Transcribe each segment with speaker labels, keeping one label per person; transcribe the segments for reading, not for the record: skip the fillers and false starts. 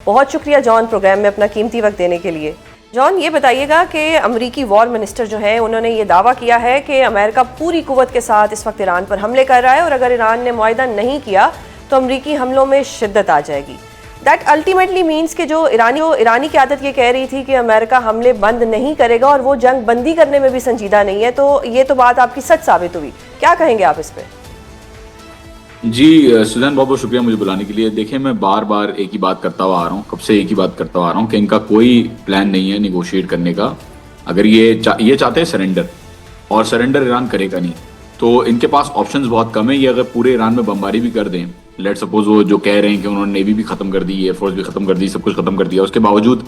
Speaker 1: बहुत शुक्रिया John, programme में अपना कीमती वक्त देने के लिए। जॉन, ये बताइएगा कि अमरीकी वॉर मिनिस्टर जो है उन्होंने ये दावा किया है कि अमेरिका पूरी कुव्वत के साथ इस वक्त ईरान पर हमले कर रहा है और अगर ईरान ने मुआहदा नहीं किया तो अमरीकी हमलों में शिद्दत आ जाएगी। दैट अल्टीमेटली मीन्स कि जो ईरानी क़यादत ये कह रही थी कि अमेरिका हमले बंद नहीं करेगा और वो जंग बंदी करने में भी संजीदा नहीं है, तो ये तो बात आपकी सच साबित हुई। क्या कहेंगे आप इस पर?
Speaker 2: जी सुजैन, बहुत बहुत शुक्रिया मुझे बुलाने के लिए। देखिए, मैं बार बार एक ही बात करता हुआ आ रहा हूँ, कब से एक ही बात करता हुआ आ रहा हूँ कि इनका कोई प्लान नहीं है निगोशिएट करने का। अगर ये चाहते हैं सरेंडर, और सरेंडर ईरान करेगा नहीं, तो इनके पास ऑप्शंस बहुत कम है। ये अगर पूरे ईरान में बमबारी भी कर दें, लेट सपोज वो जो कह रहे हैं कि उन्होंने नेवी भी खत्म कर दी, एयरफोर्स भी खत्म कर दी, सब कुछ खत्म कर दिया, उसके बावजूद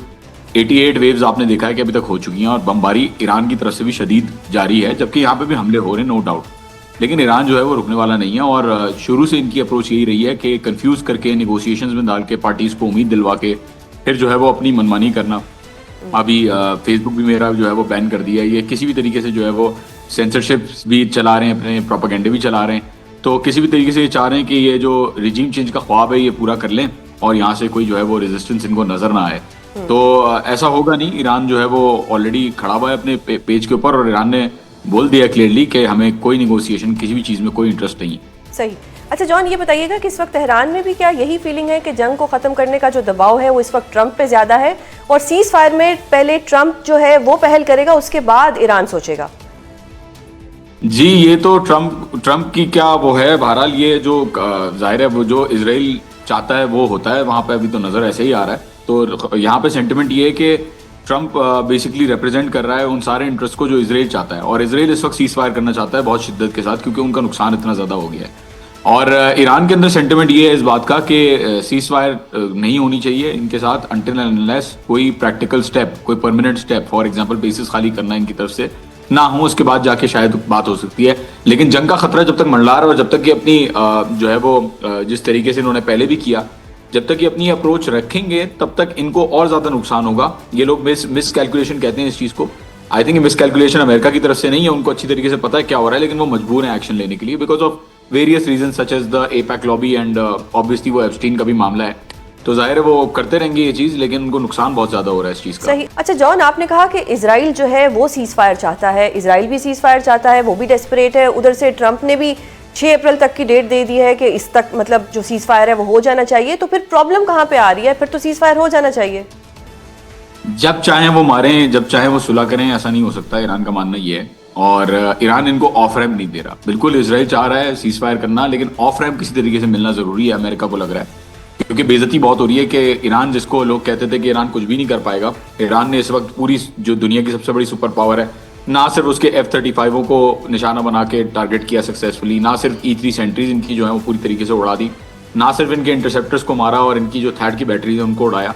Speaker 2: 88 वेव्स आपने देखा है कि अभी तक हो चुकी हैं और बमबारी ईरान की तरफ से भी शदीद जारी है, जबकि यहाँ पे भी हमले हो रहे हैं, नो डाउट। लेकिन ईरान जो है वो रुकने वाला नहीं है और शुरू से इनकी अप्रोच यही रही है कि कंफ्यूज करके, नेगोशिएशंस में डाल के, पार्टीज को उम्मीद दिलवा के फिर जो है वो अपनी मनमानी करना। अभी फेसबुक भी मेरा जो है वो बैन कर दिया है। ये किसी भी तरीके से जो है वो सेंसरशिप भी चला रहे हैं, अपने प्रोपेगेंडे भी चला रहे हैं। तो किसी भी तरीके से ये चाह रहे हैं कि ये जो रिजीम चेंज का ख्वाब है ये पूरा कर लें और यहाँ से कोई जो है वो रेजिस्टेंस इनको नजर ना आए। तो ऐसा होगा नहीं। ईरान जो है वो ऑलरेडी खड़ा हुआ है अपने पेज के ऊपर और ईरान ने बोल दिया क्लियरली कि हमें कोई निगोशिएशन, किसी भी चीज़ में कोई इंटरेस्ट नहीं है।
Speaker 1: सही। अच्छा जॉन, ये बताइएगा कि इस वक्त तेहरान में भी क्या यही फीलिंग है कि जंग को ख़त्म करने का जो दबाव है वो इस वक्त ट्रंप पे ज़्यादा है और सीज फायर में पहले ट्रंप जो है वो पहल करेगा, उसके बाद ईरान सोचेगा?
Speaker 2: जी, ये तो ट्रंप की क्या वो है। बहरहाल ये जो जाहिर है वो जो इजराइल चाहता है वो होता है वहाँ पे। अभी तो नज़र ऐसे ही आ रहा है। तो यहाँ पे सेंटिमेंट ये है कि ट्रंप बेसिकली रिप्रेजेंट कर रहा है उन सारे इंटरेस्ट को जो इजराइल चाहता है, और इजराइल इस वक्त सीज फायर करना चाहता है बहुत शिद्दत के साथ, क्योंकि उनका नुकसान इतना ज़्यादा हो गया है। और ईरान के अंदर सेंटिमेंट ये है इस बात का कि सीज फायर नहीं होनी चाहिए इनके साथ अनटिल एंड अनलेस कोई प्रैक्टिकल स्टेप, कोई permanent step, for example basis खाली करना इनकी तरफ से ना हो, उसके बाद जाके शायद बात हो सकती है। लेकिन जंग का खतरा जब तक मंडला रहा है और जब तक कि अपनी जो है वो जिस तरीके से इन्होंने पहले भी किया, जब तक ये अपनी अप्रोच रखेंगे तब तक इनको और ज्यादा नुकसान होगा। ये लोग मिस कैलकुलेशन कहते हैं इस चीज को। I think miss calculation America की तरफ से नहीं है, उनको अच्छी तरीके से पता है क्या हो रहा है, लेकिन वो मजबूर है एक्शन लेने के लिए because of various reason such as the AIPAC lobby and obviously वो एप्स्टीन का भी मामला है। तो जाहिर है वो करते रहेंगे ये चीज, लेकिन उनको नुकसान बहुत ज्यादा हो रहा है इस चीज का।
Speaker 1: सही। अच्छा जॉन, आपने कहा कि इजराइल जो है वो सीज फायर चाहता है, इजराइल भी सीज फायर चाहता है, वो भी डेस्परेट है। उधर से ट्रंप ने भी 6 अप्रैल तक की डेट दे दी है कि इस तक मतलब जो सीज फायर है वो हो जाना चाहिए। तो फिर प्रॉब्लम कहाँ पे आ रही है? फिर तो सीज फायर हो जाना चाहिए।
Speaker 2: जब चाहे वो मारें, जब चाहे वो सुलह करें, ऐसा नहीं हो सकता। ईरान का मानना ये है और ईरान इनको ऑफ रैम्प नहीं दे रहा। बिल्कुल इजराइल चाह रहा है सीज फायर करना, लेकिन ऑफ रैम्प किसी तरीके से मिलना जरूरी है, अमेरिका को लग रहा है, क्योंकि बेइज्जती बहुत हो रही है कि ईरान, जिसको लोग कहते थे कि ईरान कुछ भी नहीं कर पाएगा, ईरान ने इस वक्त पूरी जो दुनिया की सबसे बड़ी सुपर पावर है, ना सिर्फ उसके F-35 को निशाना बना के टारगेट किया सक्सेसफुली, ना सिर्फ E-3 सेंट्रीज इनकी जो है वो पूरी तरीके से उड़ा दी, ना सिर्फ इनके इंटरसेप्टर्स को मारा और इनकी जो थैड की बैटरीज है उनको उड़ाया,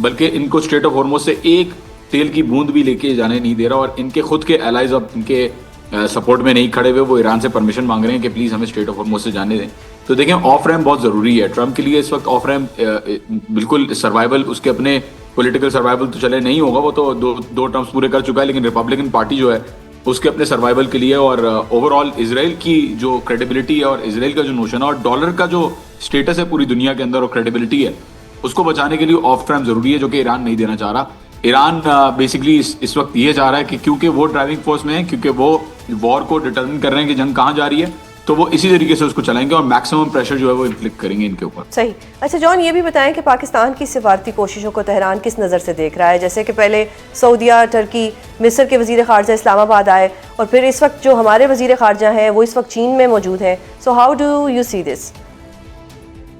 Speaker 2: बल्कि इनको स्ट्रेट ऑफ हॉर्मुज़ से एक तेल की बूंद भी लेके जाने नहीं दे रहा। और इनके खुद के एलाइज अब इनके सपोर्ट में नहीं खड़े हुए, वो ईरान से परमिशन मांग रहे हैं कि प्लीज़ हमें स्ट्रेट ऑफ हॉर्मुज़ से जाने दें। तो देखें, ऑफ रैम्प बहुत ज़रूरी है ट्रंप के लिए इस वक्त। ऑफ रैम्प बिल्कुल सर्वाइवल, उसके अपने पॉलिटिकल सर्वाइवल तो चले नहीं होगा, वो तो दो टर्म्स पूरे कर चुका है, लेकिन रिपब्लिकन पार्टी जो है उसके अपने सर्वाइवल के लिए और ओवरऑल इजराइल की जो क्रेडिबिलिटी है और इजराइल का जो नोशन है और डॉलर का जो स्टेटस है पूरी दुनिया के अंदर और क्रेडिबिलिटी है, उसको बचाने के लिए ऑफ रैम्प जरूरी है, जो कि ईरान नहीं देना चाह रहा। ईरान बेसिकली इस वक्त ये चाह रहा है कि क्योंकि वो ड्राइविंग फोर्स में है, क्योंकि वो वॉर को डिटरमिन कर रहे हैं कि जंग कहाँ जा रही है, तो वो इसी तरीके से उसको चलाएंगे और मैक्सिमम प्रेशर जो है वो इन्फ्लिक्ट करेंगे इनके ऊपर।
Speaker 1: सही। अच्छा जॉन, ये भी बताएं कि पाकिस्तान की सिफारती कोशिशों को तेहरान किस नज़र से देख रहा है? जैसे कि पहले सऊदीया, टर्की, मिस्र के वजीर खारजा इस्लामाबाद आए और फिर इस वक्त जो हमारे वजीर खारजा हैं वो इस वक्त चीन में मौजूद है। So how do you see this?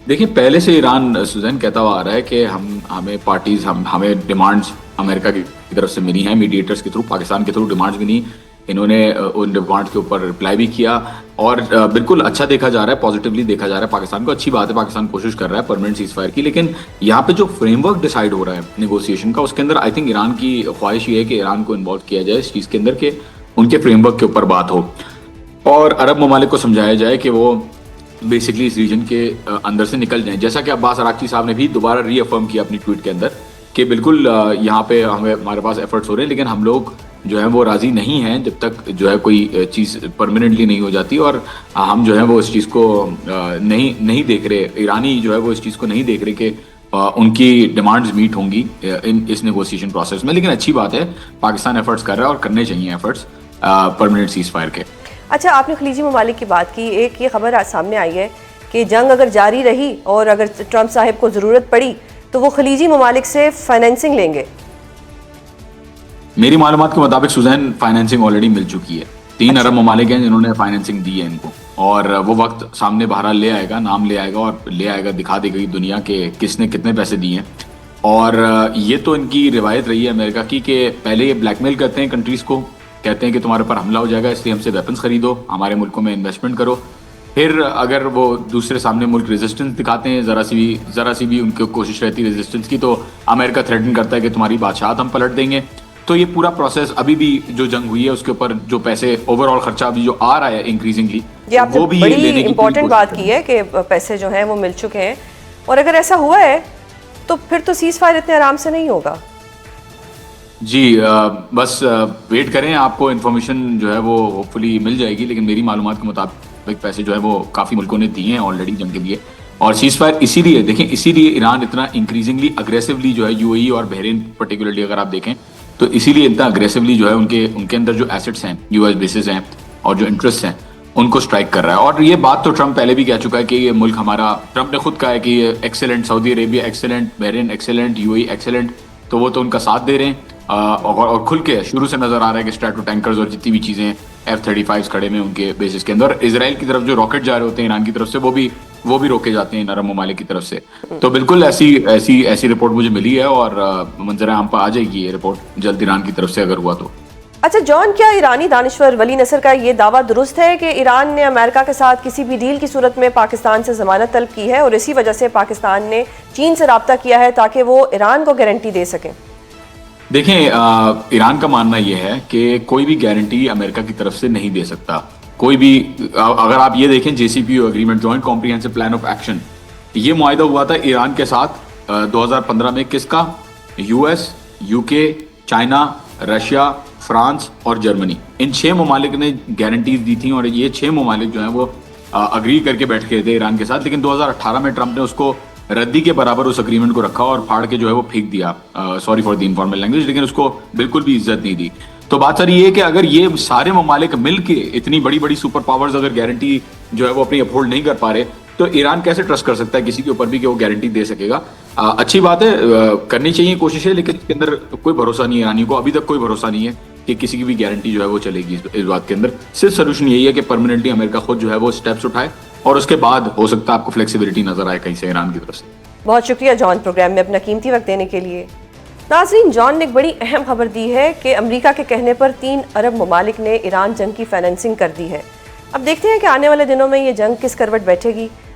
Speaker 2: देखिए, पहले से ईरान सुजैन कहता हुआ आ रहा है कि हमें पार्टीज, हमें डिमांड्स अमेरिका की तरफ से मिली हैं, मीडिएटर्स के थ्रू, पाकिस्तान के थ्रू डिमांड्स मिली। इन्होंने उन डिमांड्स के ऊपर रिप्लाई भी किया और बिल्कुल अच्छा देखा जा रहा है, पॉजिटिवली देखा जा रहा है पाकिस्तान को। अच्छी बात है, पाकिस्तान कोशिश कर रहा है परमानेंट सीज फायर की। लेकिन यहाँ पे जो फ्रेमवर्क डिसाइड हो रहा है नेगोशिएशन का, उसके अंदर आई थिंक ईरान की ख्वाहिश ये है कि ईरान को इन्वॉल्व किया जाए इस चीज़ के अंदर, कि उनके फ्रेमवर्क के ऊपर बात हो और अरब ममालिक को समझाया जाए कि वो बेसिकली इस रीजन के अंदर से निकल जाएं। जैसा कि अब्बास अराक्ची साहब ने भी दोबारा रीअफर्म किया अपनी ट्वीट के अंदर कि बिल्कुल यहाँ पे हमारे पास एफर्ट्स हो रहे हैं, लेकिन हम लोग जो है वो राज़ी नहीं हैं जब तक जो है कोई चीज़ परमानेंटली नहीं हो जाती। और हम जो है वो इस चीज़ को नहीं देख रहे, ईरानी जो है वो इस चीज़ को नहीं देख रहे कि उनकी डिमांड्स मीट होंगी इस नेगोशिएशन प्रोसेस में। लेकिन अच्छी बात है, पाकिस्तान एफर्ट्स कर रहा है और करने चाहिए एफर्ट्स परमानेंट सीज फायर के।
Speaker 1: अच्छा, आपने खलीजी ममालिक की बात की, एक ये खबर आज सामने आई है कि जंग अगर जारी रही और अगर ट्रंप साहब को ज़रूरत पड़ी तो वो खलीजी ममालिक से फाइनेंसिंग लेंगे।
Speaker 2: मेरी मालूमात के मुताबिक सुजैन फाइनेंसिंग ऑलरेडी मिल चुकी है। 3 अरब ममालिक हैं जिन्होंने फाइनेंसिंग दी है इनको, और वो वक्त सामने बहरहाल ले आएगा, नाम ले आएगा और ले आएगा, दिखा देगी दुनिया के किसने कितने पैसे दिए हैं। और ये तो इनकी रिवायत रही है अमेरिका की कि पहले ये ब्लैकमेल करते हैं कंट्रीज को, कहते हैं कि तुम्हारे ऊपर हमला हो जाएगा इसलिए हमसे वेपन्स खरीदो, हमारे मुल्कों में इन्वेस्टमेंट करो। फिर अगर वो दूसरे सामने मुल्क रेजिस्टेंस दिखाते हैं, ज़रा सी भी उनकी कोशिश रहती है रेजिस्टेंस की, तो अमेरिका थ्रेटन करता है कि तुम्हारी बादशाहत हम पलट देंगे। तो ये पूरा प्रोसेस अभी भी जो जंग हुई है उसके ऊपर जो पैसे ओवरऑल खर्चा अभी जो आ रहा है इंक्रीजिंगली,
Speaker 1: वो भी बड़ी इंपॉर्टेंट बात की है कि पैसे जो हैं वो मिल चुके हैं। और अगर ऐसा हुआ है तो फिर तो सीज फायर इतने आराम से नहीं होगा।
Speaker 2: जी बस वेट करें, आपको इन्फॉर्मेशन जो है वो होपफुली मिल जाएगी। लेकिन मेरी मालूमात के मुताबिक पैसे जो है वो काफ़ी मुल्कों ने दिए हैं ऑलरेडी जंग के लिए। और सीज फायर इसीलिए देखें, इसीलिए ईरान इतना इंक्रीजिंगली अग्रेसिवली जो है यूएई और बहरीन पर्टिकुलरली अगर आप देखें तो इसीलिए इतना अग्रेसिवली जो है उनके अंदर जो एसेट्स हैं, यूएस बेसिस हैं और जो इंटरेस्ट हैं उनको स्ट्राइक कर रहा है। और ये बात तो ट्रंप पहले भी कह चुका है कि ये मुल्क हमारा, ट्रंप ने खुद कहा है कि ये excellent, Saudi Arabia excellent, Bahrain excellent, UAE excellent, तो वो तो उनका साथ दे रहे हैं। और खुल के शुरू से नजर आ रहा है कि स्ट्रैटो टैंकर्स और जितनी भी चीजें F-35 खड़े में उनके बेसिस के अंदर, इसराइल की तरफ जो रॉकेट जा रहे होते हैं ईरान की तरफ से वो भी रोके जाते हैं इन अरब ममालिक की तरफ से। तो बिल्कुल ऐसी रिपोर्ट मुझे मिली है और मंजर आम पर आ जाएगी ये रिपोर्ट जल्द ईरान की तरफ से अगर हुआ तो।
Speaker 1: अच्छा जॉन, क्या ईरानी दानिश्वर वली नसर का ये दावा दुरुस्त है कि ईरान ने अमेरिका के साथ किसी भी डील की सूरत में पाकिस्तान से जमानत तलब की है और इसी वजह से पाकिस्तान ने चीन से राब्ता किया है ताकि वो ईरान को गारंटी दे सकें?
Speaker 2: देखें, ईरान का मानना यह है कि कोई भी गारंटी अमेरिका की तरफ से नहीं दे सकता। कोई भी, अगर आप ये देखें JCPOA agreement, joint comprehensive plan of action, ये मुआहिदा हुआ था ईरान के साथ 2015 में। किसका? US, UK, China, Russia, France और जर्मनी, इन 6 ममालिक ने गारंटीज दी थी। और ये 6 ममालिक जो हैं वो अग्री करके बैठ गए थे ईरान के साथ। लेकिन 2018 में ट्रंप ने उसको रद्दी के बराबर उस अग्रीमेंट को रखा और फाड़ के जो है वो फेंक दिया। Sorry for the informal language, लेकिन उसको बिल्कुल भी इज्जत नहीं दी। तो बात सारी ये है कि अगर ये सारे ममालिक मिलके इतनी बड़ी बड़ी सुपर पावर्स अगर गारंटी जो है वो अपनी अफोर्ड नहीं कर पा रहे, तो ईरान कैसे ट्रस्ट कर सकता है किसी के ऊपर भी कि वो गारंटी दे सकेगा? अच्छी बात है, करनी चाहिए कोशिशें, लेकिन इसके अंदर कोई भरोसा नहीं है ईरानियों को, अभी तक कोई भरोसा नहीं है कि किसी की भी गारंटी जो है वो चलेगी इस बात के अंदर। सिर्फ सोल्यूशन यही है कि परमानेंटली अमेरिका खुद जो है वो स्टेप्स उठाए और उसके बाद हो सकता है आपको फ्लेक्सिबिलिटी नजर आए कहीं से ईरान की तरफ से।
Speaker 1: बहुत शुक्रिया जॉन, प्रोग्राम में अपना कीमती वक्त देने के लिए। नाजरीन, जॉन ने एक बड़ी अहम खबर दी है कि अमेरिका के कहने पर 3 अरब ममालिक ने ईरान जंग की फाइनेंसिंग कर दी है। अब देखते हैं कि आने वाले दिनों में ये जंग किस करवट बैठेगी।